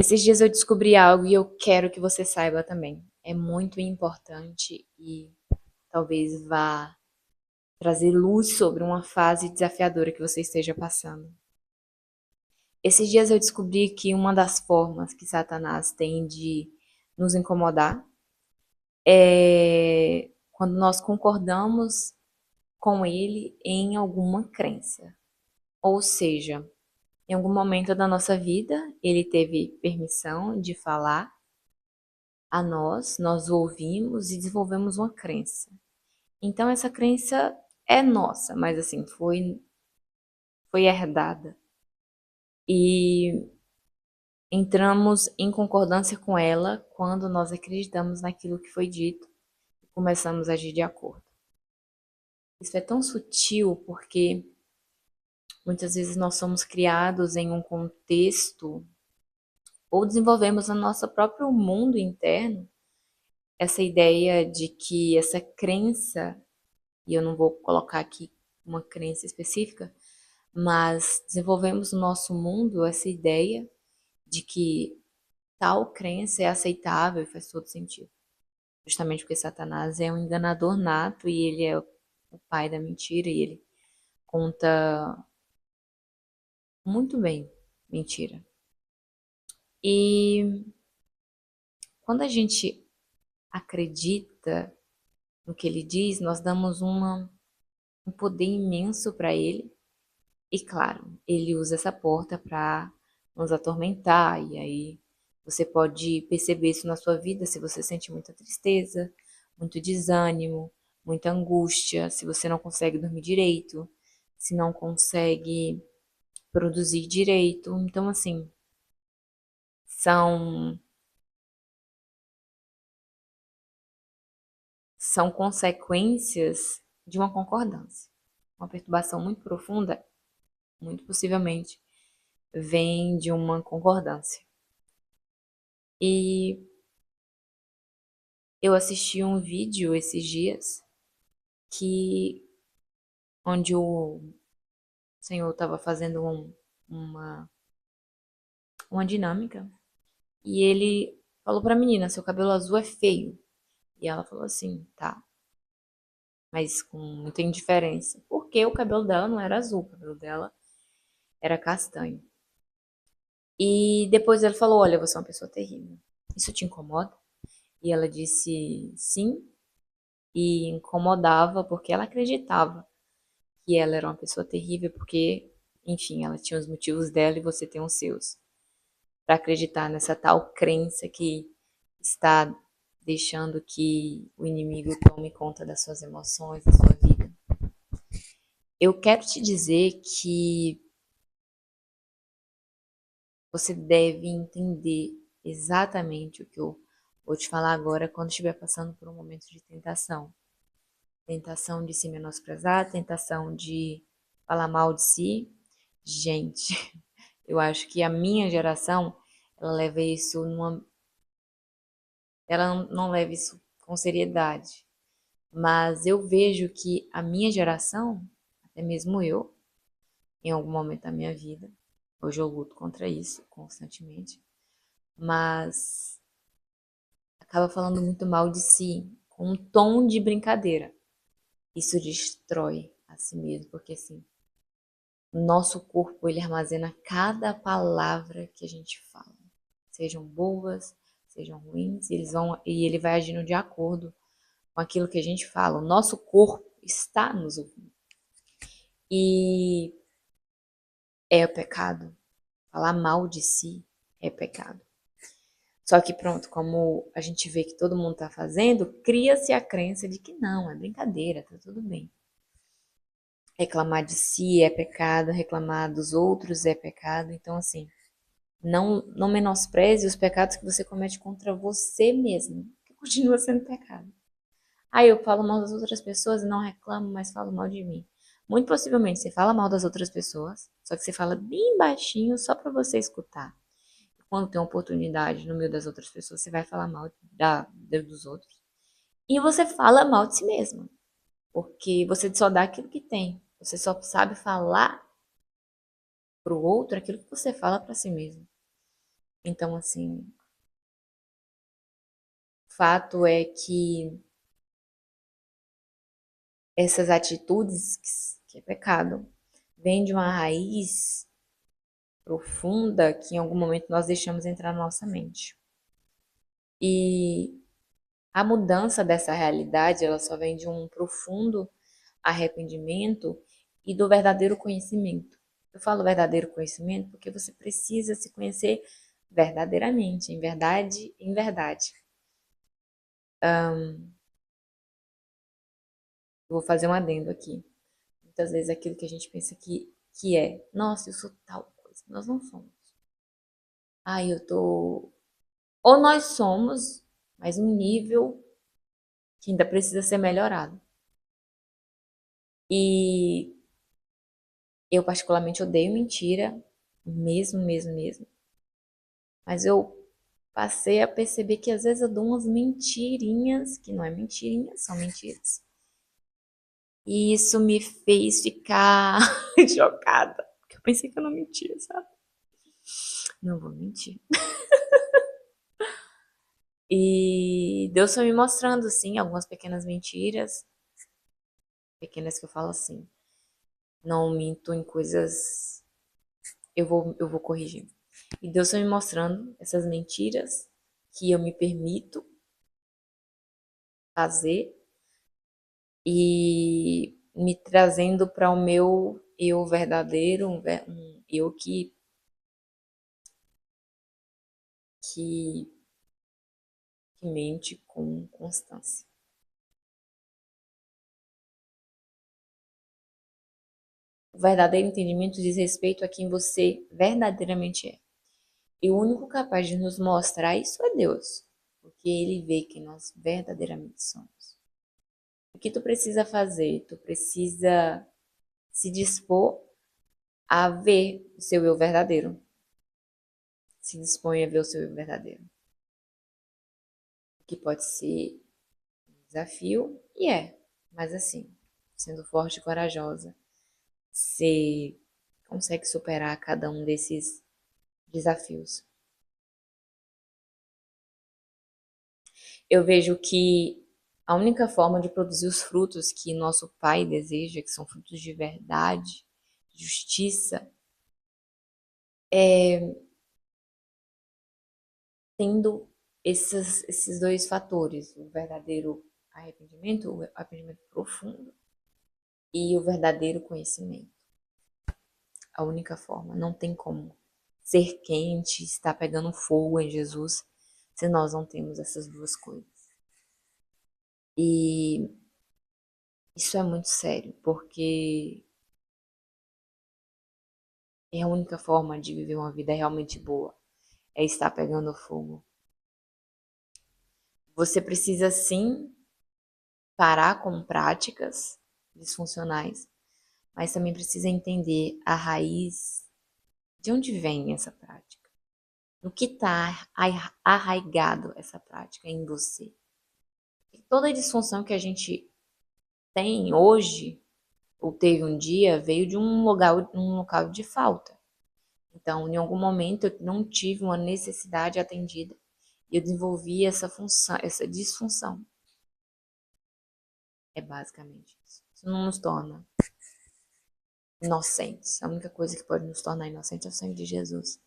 Esses dias eu descobri algo e eu quero que você saiba também. É muito importante e talvez vá trazer luz sobre uma fase desafiadora que você esteja passando. Esses dias eu descobri que uma das formas que Satanás tem de nos incomodar é quando nós concordamos com ele em alguma crença. Ou seja, em algum momento da nossa vida, ele teve permissão de falar a nós ouvimos e desenvolvemos uma crença. Então essa crença é nossa, mas assim, foi herdada. E entramos em concordância com ela quando nós acreditamos naquilo que foi dito e começamos a agir de acordo. Isso é tão sutil porque muitas vezes nós somos criados em um contexto ou desenvolvemos no nosso próprio mundo interno essa ideia de que essa crença, e eu não vou colocar aqui uma crença específica, mas desenvolvemos no nosso mundo essa ideia de que tal crença é aceitável e faz todo sentido. Justamente porque Satanás é um enganador nato e ele é o pai da mentira e ele conta muito bem mentira. E quando a gente acredita no que ele diz, nós damos um poder imenso para ele. E claro, ele usa essa porta para nos atormentar, e aí você pode perceber isso na sua vida se você sente muita tristeza, muito desânimo, muita angústia, se você não consegue dormir direito, se não consegue produzir direito. Então, assim, são, são consequências de uma concordância. Uma perturbação muito profunda, muito possivelmente, vem de uma concordância. E eu assisti um vídeo esses dias que onde o senhor estava fazendo uma dinâmica e ele falou pra menina, seu cabelo azul é feio. E ela falou assim, tá, mas com muita indiferença. Porque o cabelo dela não era azul, o cabelo dela era castanho. E depois ele falou, olha, você é uma pessoa terrível. Isso te incomoda? E ela disse sim, e incomodava porque ela acreditava que ela era uma pessoa terrível, porque, enfim, ela tinha os motivos dela e você tem os seus. Para acreditar nessa tal crença que está deixando que o inimigo tome conta das suas emoções, da sua vida. Eu quero te dizer que você deve entender exatamente o que eu vou te falar agora quando estiver passando por um momento de tentação. Tentação de se menosprezar, tentação de falar mal de si. Gente, eu acho que a minha geração, ela leva isso numa, ela não leva isso com seriedade. Mas eu vejo que a minha geração, até mesmo eu, em algum momento da minha vida, hoje eu luto contra isso constantemente, mas acaba falando muito mal de si, com um tom de brincadeira. Isso destrói a si mesmo, porque assim, o nosso corpo ele armazena cada palavra que a gente fala, sejam boas, sejam ruins, e ele vai agindo de acordo com aquilo que a gente fala. O nosso corpo está nos ouvindo. E é o pecado. Falar mal de si é pecado. Só que pronto, como a gente vê que todo mundo está fazendo, cria-se a crença de que não, é brincadeira, tá tudo bem. Reclamar de si é pecado, reclamar dos outros é pecado. Então, assim, não menospreze os pecados que você comete contra você mesmo, que continua sendo pecado. Aí eu falo mal das outras pessoas e não reclamo, mas falo mal de mim. Muito possivelmente você fala mal das outras pessoas, só que você fala bem baixinho só para você escutar. Quando tem uma oportunidade no meio das outras pessoas, você vai falar mal dos outros. E você fala mal de si mesmo, porque você só dá aquilo que tem. Você só sabe falar pro outro aquilo que você fala para si mesmo. Então, assim, o fato é que essas atitudes, que é pecado, vêm de uma raiz profunda que em algum momento nós deixamos entrar na nossa mente. E a mudança dessa realidade, ela só vem de um profundo arrependimento e do verdadeiro conhecimento. Eu falo verdadeiro conhecimento porque você precisa se conhecer verdadeiramente, em verdade, em verdade. Eu vou fazer um adendo aqui. Muitas vezes aquilo que a gente pensa que é, nossa, eu sou tal coisa. Nós não somos. Ah, eu tô. Ou nós somos, mas um nível que ainda precisa ser melhorado. E eu particularmente odeio mentira, mesmo, mesmo, mesmo. Mas eu passei a perceber que às vezes eu dou umas mentirinhas, que não é mentirinha, são mentiras. E isso me fez ficar chocada. Porque eu pensei que eu não mentia, sabe? Não vou mentir. E Deus foi me mostrando, assim, algumas pequenas mentiras. Pequenas que eu falo assim. Não minto em coisas. Eu vou corrigir. E Deus foi me mostrando essas mentiras que eu me permito fazer e me trazendo para o meu eu verdadeiro, um eu que, que mente com constância. O verdadeiro entendimento diz respeito a quem você verdadeiramente é. E o único capaz de nos mostrar isso é Deus, porque Ele vê quem nós verdadeiramente somos. O que tu precisa fazer? Tu precisa se dispor a ver o seu eu verdadeiro. Se dispõe a ver o seu eu verdadeiro. O que pode ser um desafio, e é. Mas assim, sendo forte e corajosa, você consegue superar cada um desses desafios. Eu vejo que a única forma de produzir os frutos que nosso Pai deseja, que são frutos de verdade, justiça, tendo esses dois fatores, o verdadeiro arrependimento, o arrependimento profundo e o verdadeiro conhecimento. A única forma, não tem como ser quente, estar pegando fogo em Jesus, se nós não temos essas duas coisas. E isso é muito sério, porque é a única forma de viver uma vida realmente boa, é estar pegando fogo. Você precisa sim parar com práticas disfuncionais, mas também precisa entender a raiz de onde vem essa prática. No que está arraigado essa prática em você. E toda a disfunção que a gente tem hoje, ou teve um dia, veio de um local de falta. Então, em algum momento, eu não tive uma necessidade atendida e eu desenvolvi essa função, essa disfunção. É basicamente isso. Isso não nos torna inocentes. A única coisa que pode nos tornar inocentes é o sangue de Jesus.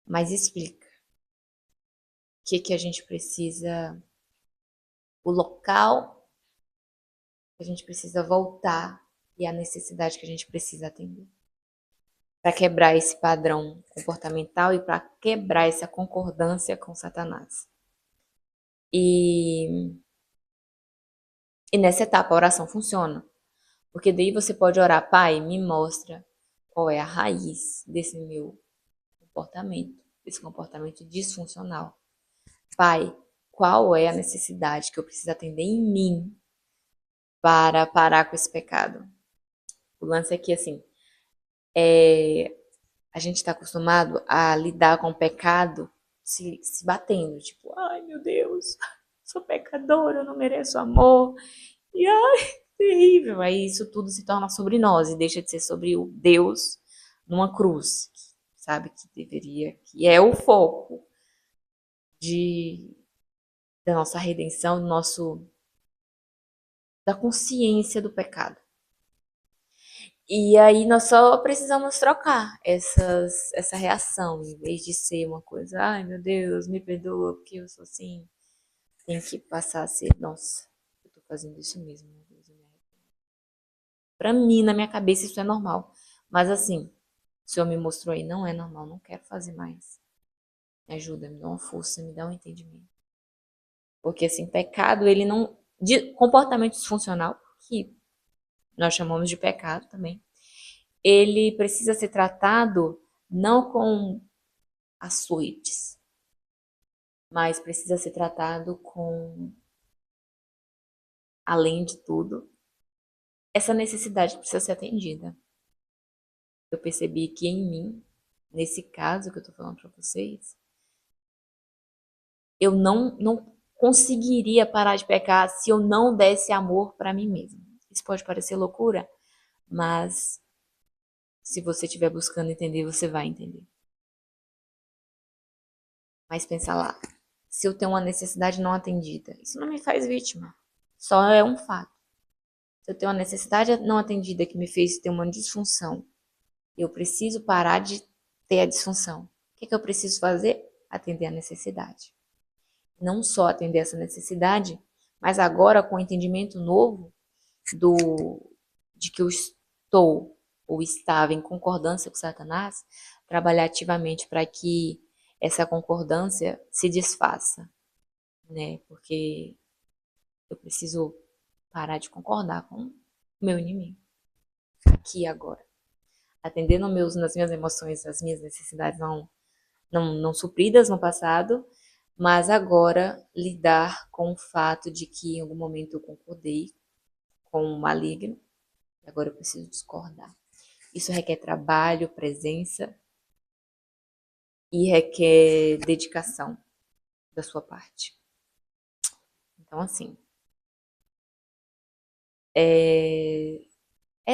Mas explica o que a gente precisa, o local que a gente precisa voltar e a necessidade que a gente precisa atender. Para quebrar esse padrão comportamental e para quebrar essa concordância com Satanás. E, e nessa etapa a oração funciona. Porque daí você pode orar, Pai, me mostra qual é a raiz desse meu comportamento, desse comportamento disfuncional. Pai, qual é a necessidade que eu preciso atender em mim para parar com esse pecado? O lance é que, assim, a gente está acostumado a lidar com o pecado se batendo. Tipo, ai meu Deus, sou pecadora, eu não mereço amor. E ai, terrível. Aí isso tudo se torna sobre nós e deixa de ser sobre o Deus numa cruz, sabe que deveria, que é o foco de, da nossa redenção, da consciência do pecado. E aí nós só precisamos trocar essa reação, em vez de ser uma coisa, ai meu Deus, me perdoa porque eu sou assim, tem que passar a ser, nossa, eu tô fazendo isso mesmo, meu Deus, eu me arrependo. Pra mim, na minha cabeça, isso é normal. Mas assim, o Senhor me mostrou aí, não é normal, não quero fazer mais. Me ajuda, me dá uma força, me dá um entendimento. Porque assim, pecado, ele não. Comportamento disfuncional, que nós chamamos de pecado também, ele precisa ser tratado não com açoites, mas precisa ser tratado com, além de tudo, essa necessidade precisa ser atendida. Eu percebi que em mim, nesse caso que eu tô falando para vocês, eu não conseguiria parar de pecar se eu não desse amor para mim mesma. Isso pode parecer loucura, mas se você estiver buscando entender, você vai entender. Mas pensa lá, se eu tenho uma necessidade não atendida, isso não me faz vítima. Só é um fato. Se eu tenho uma necessidade não atendida que me fez ter uma disfunção, eu preciso parar de ter a disfunção. O que eu preciso fazer? Atender a necessidade. Não só atender essa necessidade, mas agora com o entendimento novo do de que eu estou ou estava em concordância com Satanás, trabalhar ativamente para que essa concordância se desfaça, né? Porque eu preciso parar de concordar com o meu inimigo aqui e agora. Atendendo nas minhas emoções, as minhas necessidades não supridas no passado, mas agora lidar com o fato de que em algum momento eu concordei com o maligno e agora eu preciso discordar. Isso requer trabalho, presença e requer dedicação da sua parte. Então, assim, é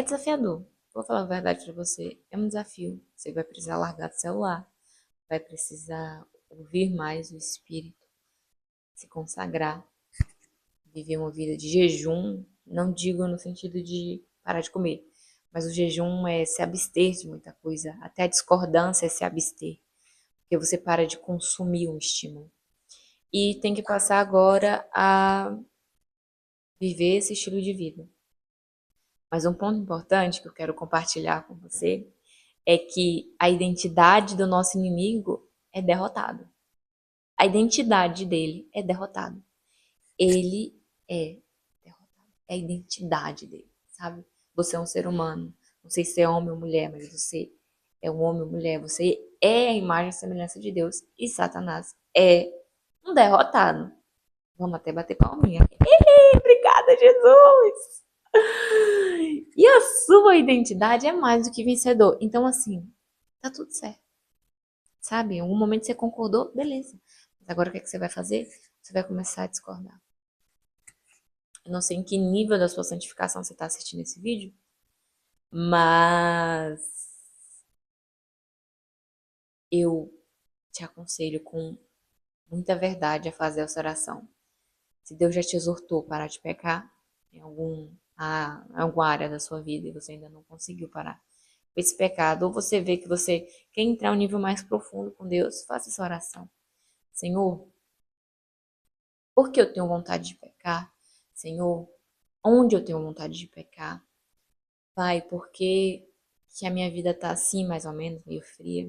desafiador. Vou falar a verdade para você, é um desafio. Você vai precisar largar do celular, vai precisar ouvir mais o Espírito, se consagrar, viver uma vida de jejum. Não digo no sentido de parar de comer, mas o jejum é se abster de muita coisa. Até a discordância é se abster, porque você para de consumir um estímulo. E tem que passar agora a viver esse estilo de vida. Mas um ponto importante que eu quero compartilhar com você é que a identidade do nosso inimigo é derrotada. A identidade dele é derrotada. Ele é derrotado. É a identidade dele, sabe? Você é um ser humano. Não sei se é homem ou mulher, mas você é um homem ou mulher. Você é a imagem e semelhança de Deus. E Satanás é um derrotado. Vamos até bater palminha. Obrigada, Jesus! E a sua identidade é mais do que vencedor. Então, assim, tá tudo certo. Sabe? Em algum momento você concordou, beleza. Mas agora o que é que você vai fazer? Você vai começar a discordar. Eu não sei em que nível da sua santificação você está assistindo esse vídeo, mas eu te aconselho com muita verdade a fazer essa oração. Se Deus já te exortou a parar de pecar alguma área da sua vida e você ainda não conseguiu parar com esse pecado, ou você vê que você quer entrar um nível mais profundo com Deus, faça essa oração. Senhor, por que eu tenho vontade de pecar? Senhor, onde eu tenho vontade de pecar? Pai, por que a minha vida tá assim, mais ou menos, meio fria,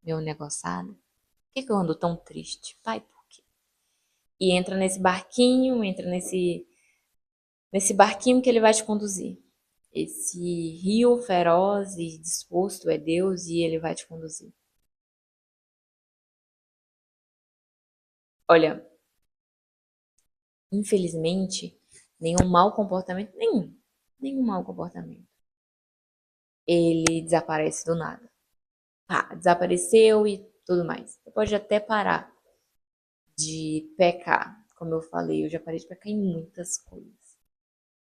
meio negociada? Por que eu ando tão triste? Pai, por quê? E entra nesse barquinho, entra nesse barquinho que ele vai te conduzir. Esse rio feroz e disposto é Deus e ele vai te conduzir. Olha, infelizmente, nenhum mau comportamento, nenhum mau comportamento, ele desaparece do nada. Ah, desapareceu e tudo mais. Você pode até parar de pecar. Como eu falei, eu já parei de pecar em muitas coisas.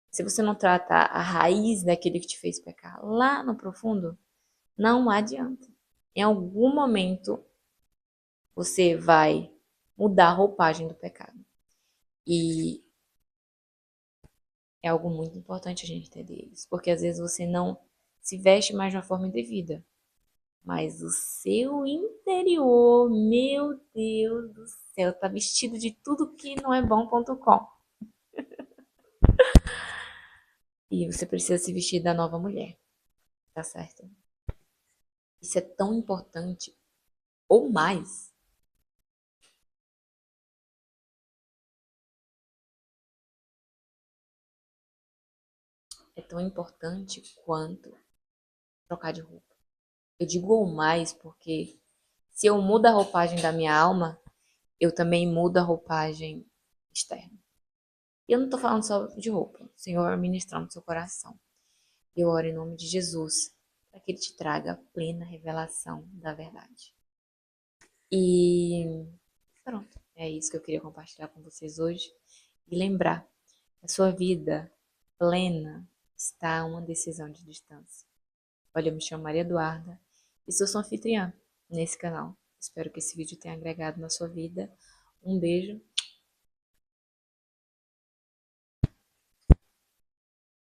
Se você não trata a raiz daquele que te fez pecar lá no profundo, não adianta. Em algum momento você vai mudar a roupagem do pecado. E é algo muito importante a gente entender isso, porque às vezes você não se veste mais de uma forma indevida, mas o seu interior, meu Deus do céu, tá vestido de tudo que não é bom.com. E você precisa se vestir da nova mulher, tá certo? Isso é tão importante, ou mais, é tão importante quanto trocar de roupa. Eu digo ou mais porque se eu mudo a roupagem da minha alma, eu também mudo a roupagem externa. E eu não estou falando só de roupa. Senhor, ministrando seu coração. Eu oro em nome de Jesus, para que Ele te traga a plena revelação da verdade. E pronto, é isso que eu queria compartilhar com vocês hoje. E lembrar que a sua vida plena está a uma decisão de distância. Olha, eu me chamo Maria Eduarda e sou sua anfitriã nesse canal. Espero que esse vídeo tenha agregado na sua vida. Um beijo